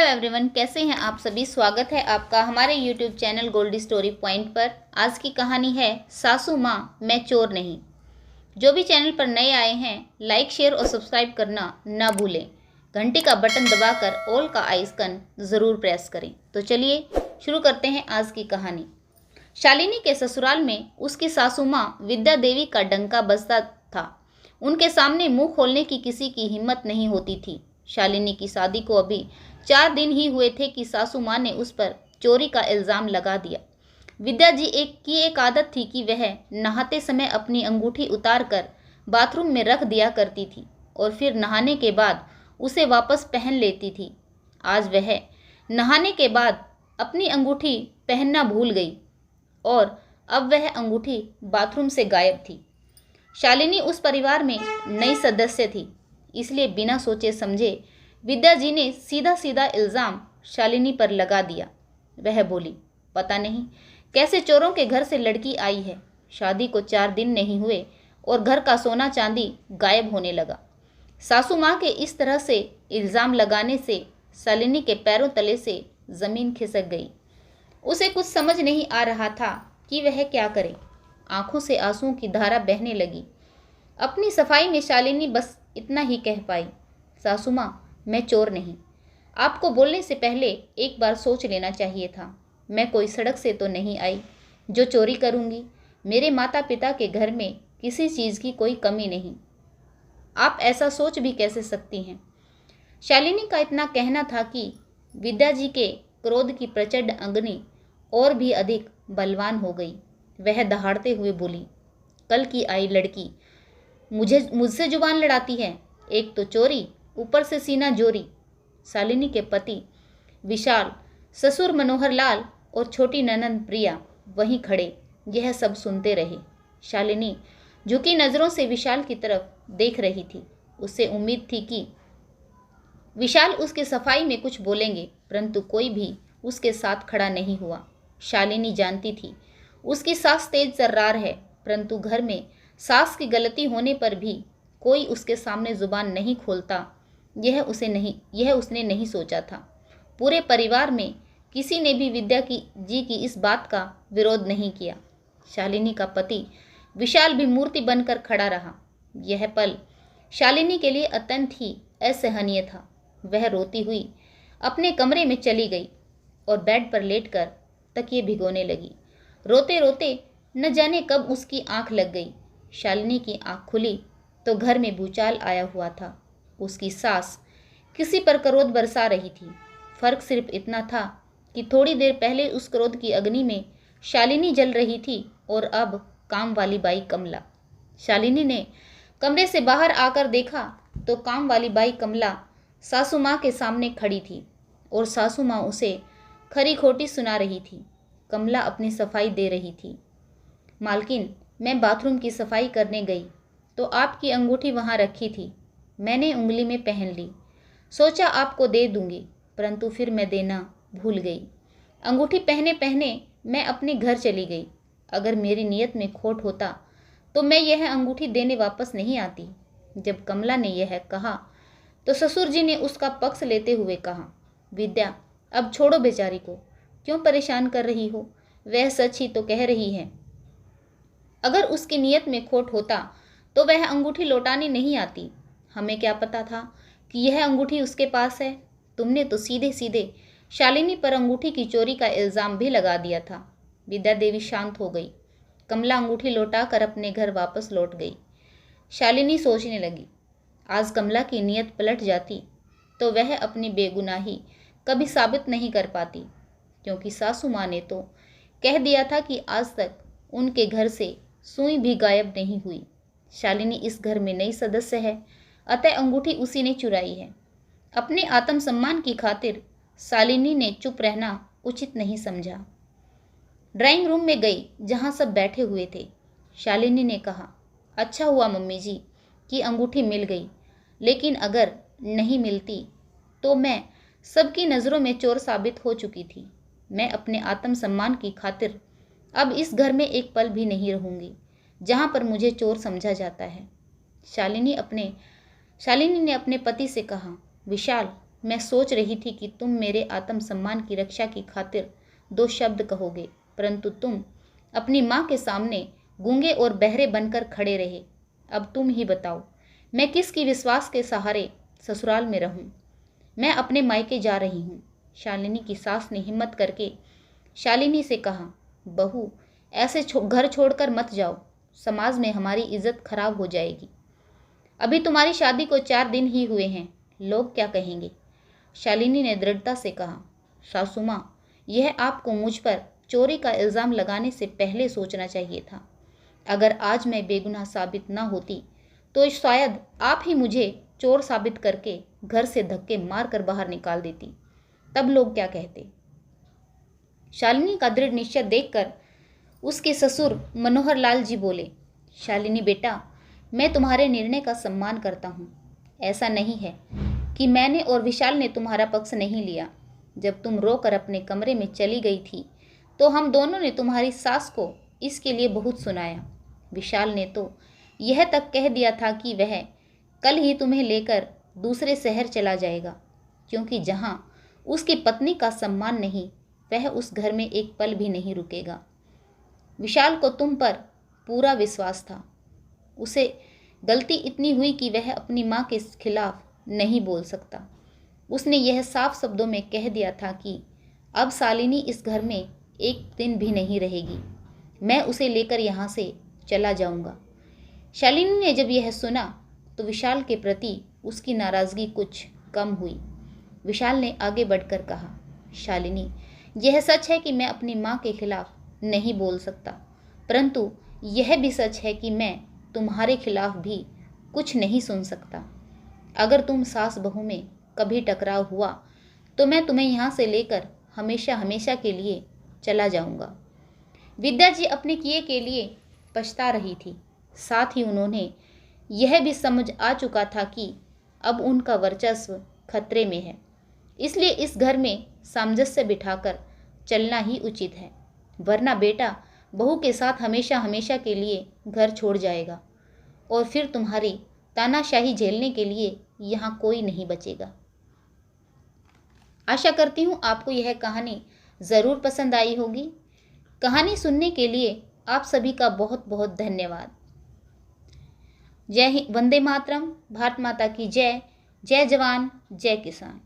Everyone, कैसे हैं आप सभी। स्वागत है आपका हमारे YouTube channel Goldie story point पर। आज की कहानी है सासू माँ मैं चोर नहीं। जो भी चैनल पर नए आए हैं, लाइक शेयर और सब्सक्राइब करना ना भूलें। घंटी का बटन दबाकर ऑल का आइकन ज़रूर प्रेस करें। तो चलिए शुरू करते हैं आज की कहानी। शालिनी के ससुराल में उसकी सासू माँ विद्या देवी का डंका बजता था। उनके सामने मुंह खोलने की किसी की हिम्मत नहीं होती थी। शालिनी की शादी को अभी 4 दिन ही हुए थे कि सासू माँ ने उस पर चोरी का इल्ज़ाम लगा दिया। विद्या जी एक आदत थी कि वह नहाते समय अपनी अंगूठी उतार कर बाथरूम में रख दिया करती थी और फिर नहाने के बाद उसे वापस पहन लेती थी। आज वह नहाने के बाद अपनी अंगूठी पहनना भूल गई और अब वह अंगूठी बाथरूम से गायब थी। शालिनी उस परिवार में नई सदस्य थी, इसलिए बिना सोचे समझे विद्या जी ने सीधा सीधा इल्ज़ाम शालिनी पर लगा दिया। वह बोली, पता नहीं कैसे चोरों के घर से लड़की आई है। शादी को 4 दिन नहीं हुए और घर का सोना चांदी गायब होने लगा। सासू माँ के इस तरह से इल्ज़ाम लगाने से शालिनी के पैरों तले से ज़मीन खिसक गई। उसे कुछ समझ नहीं आ रहा था कि वह क्या करे। आंखों से आंसुओं की धारा बहने लगी। अपनी सफाई में शालिनी बस इतना ही कह पाई, सासू माँ मैं चोर नहीं। आपको बोलने से पहले एक बार सोच लेना चाहिए था। मैं कोई सड़क से तो नहीं आई जो चोरी करूँगी। मेरे माता पिता के घर में किसी चीज़ की कोई कमी नहीं। आप ऐसा सोच भी कैसे सकती हैं। शालिनी का इतना कहना था कि विद्या जी के क्रोध की प्रचंड अग्नि और भी अधिक बलवान हो गई। वह दहाड़ते हुए बोली, कल की आई लड़की मुझसे जुबान लड़ाती है। एक तो चोरी, ऊपर से सीना जोरी। शालिनी के पति विशाल, ससुर मनोहर लाल और छोटी ननंद प्रिया वहीं खड़े यह सब सुनते रहे। शालिनी झुकी नज़रों से विशाल की तरफ देख रही थी। उससे उम्मीद थी कि विशाल उसके सफाई में कुछ बोलेंगे, परंतु कोई भी उसके साथ खड़ा नहीं हुआ। शालिनी जानती थी उसकी सास तेज तर्रार है, परंतु घर में सास की गलती होने पर भी कोई उसके सामने जुबान नहीं खोलता, यह उसने नहीं सोचा था। पूरे परिवार में किसी ने भी विद्या जी की इस बात का विरोध नहीं किया। शालिनी का पति विशाल भी मूर्ति बनकर खड़ा रहा। यह पल शालिनी के लिए अत्यंत ही असहनीय था। वह रोती हुई अपने कमरे में चली गई और बेड पर लेटकर तकिए भिगोने लगी। रोते रोते न जाने कब उसकी आंख लग गई। शालिनी की आंख खुली तो घर में भूचाल आया हुआ था। उसकी सास किसी पर क्रोध बरसा रही थी। फर्क सिर्फ इतना था कि थोड़ी देर पहले उस क्रोध की अग्नि में शालिनी जल रही थी और अब काम वाली बाई कमला। शालिनी ने कमरे से बाहर आकर देखा तो काम वाली बाई कमला सासू माँ के सामने खड़ी थी और सासू माँ उसे खरी खोटी सुना रही थी। कमला अपनी सफाई दे रही थी। मालकिन, मैं बाथरूम की सफाई करने गई तो आपकी अंगूठी वहाँ रखी थी। मैंने उंगली में पहन ली, सोचा आपको दे दूंगी, परंतु फिर मैं देना भूल गई। अंगूठी पहने पहने मैं अपने घर चली गई। अगर मेरी नियत में खोट होता तो मैं यह अंगूठी देने वापस नहीं आती। जब कमला ने यह कहा तो ससुर जी ने उसका पक्ष लेते हुए कहा, विद्या अब छोड़ो बेचारी को, क्यों परेशान कर रही हो। वह सच ही तो कह रही है। अगर उसकी नियत में खोट होता तो वह अंगूठी लौटाने नहीं आती। हमें क्या पता था कि यह अंगूठी उसके पास है। तुमने तो सीधे सीधे शालिनी पर अंगूठी की चोरी का इल्ज़ाम भी लगा दिया था। विद्या देवी शांत हो गई। कमला अंगूठी लौटाकर अपने घर वापस लौट गई। शालिनी सोचने लगी, आज कमला की नियत पलट जाती तो वह अपनी बेगुनाही कभी साबित नहीं कर पाती, क्योंकि सासू माँ ने तो कह दिया था कि आज तक उनके घर से सुई भी गायब नहीं हुई। शालिनी इस घर में नई सदस्य है, अतः अंगूठी उसी ने चुराई है। अपने आत्मसम्मान की खातिर शालिनी ने चुप रहना उचित नहीं समझा। ड्राइंग रूम में गई जहां सब बैठे हुए थे। शालिनी ने कहा, अच्छा हुआ मम्मी जी कि अंगूठी मिल गई, लेकिन अगर नहीं मिलती तो मैं सबकी नज़रों में चोर साबित हो चुकी थी। मैं अपने आत्मसम्मान की खातिर अब इस घर में एक पल भी नहीं रहूंगी जहां पर मुझे चोर समझा जाता है। शालिनी ने अपने पति से कहा, विशाल मैं सोच रही थी कि तुम मेरे आत्मसम्मान की रक्षा की खातिर 2 शब्द कहोगे, परंतु तुम अपनी माँ के सामने गूंगे और बहरे बनकर खड़े रहे। अब तुम ही बताओ, मैं किसकी विश्वास के सहारे ससुराल में रहूं? मैं अपने मायके जा रही हूँ। शालिनी की सास ने हिम्मत करके शालिनी से कहा, बहू, ऐसे घर छोड़कर मत जाओ, समाज में हमारी इज्जत खराब हो जाएगी। अभी तुम्हारी शादी को 4 दिन ही हुए हैं, लोग क्या कहेंगे? शालिनी ने दृढ़ता से कहा, सासू माँ, यह आपको मुझ पर चोरी का इल्ज़ाम लगाने से पहले सोचना चाहिए था। अगर आज मैं बेगुनाह साबित न होती तो शायद आप ही मुझे चोर साबित करके घर से धक्के मार कर बाहर निकाल देती। तब लोग क्या कहते? शालिनी का दृढ़ निश्चय देखकर उसके ससुर मनोहर लाल जी बोले, शालिनी बेटा, मैं तुम्हारे निर्णय का सम्मान करता हूँ। ऐसा नहीं है कि मैंने और विशाल ने तुम्हारा पक्ष नहीं लिया। जब तुम रोकर अपने कमरे में चली गई थी तो हम दोनों ने तुम्हारी सास को इसके लिए बहुत सुनाया। विशाल ने तो यह तक कह दिया था कि वह कल ही तुम्हें लेकर दूसरे शहर चला जाएगा, क्योंकि जहाँ उसकी पत्नी का सम्मान नहीं, वह उस घर में एक पल भी नहीं रुकेगा। विशाल को तुम पर पूरा विश्वास था। उसे गलती इतनी हुई कि वह अपनी माँ के खिलाफ नहीं बोल सकता। उसने यह साफ शब्दों में कह दिया था कि अब शालिनी इस घर में एक दिन भी नहीं रहेगी, मैं उसे लेकर यहाँ से चला जाऊँगा। शालिनी ने जब यह सुना तो विशाल के प्रति उसकी नाराज़गी कुछ कम हुई। विशाल ने आगे बढ़कर कहा, शालिनी, यह सच है कि मैं अपनी माँ के खिलाफ नहीं बोल सकता, परंतु यह भी सच है कि मैं तुम्हारे खिलाफ भी कुछ नहीं सुन सकता। अगर तुम सास बहू में कभी टकराव हुआ तो मैं तुम्हें यहाँ से लेकर हमेशा हमेशा के लिए चला जाऊँगा। विद्या जी अपने किए के लिए पछता रही थी। साथ ही उन्होंने यह भी समझ आ चुका था कि अब उनका वर्चस्व खतरे में है, इसलिए इस घर में सामंजस्य बिठाकर चलना ही उचित है, वरना बेटा बहू के साथ हमेशा हमेशा के लिए घर छोड़ जाएगा और फिर तुम्हारी तानाशाही झेलने के लिए यहाँ कोई नहीं बचेगा। आशा करती हूँ आपको यह कहानी ज़रूर पसंद आई होगी। कहानी सुनने के लिए आप सभी का बहुत बहुत धन्यवाद। जय हिंद, वंदे मातरम, भारत माता की जय। जय जवान, जय किसान।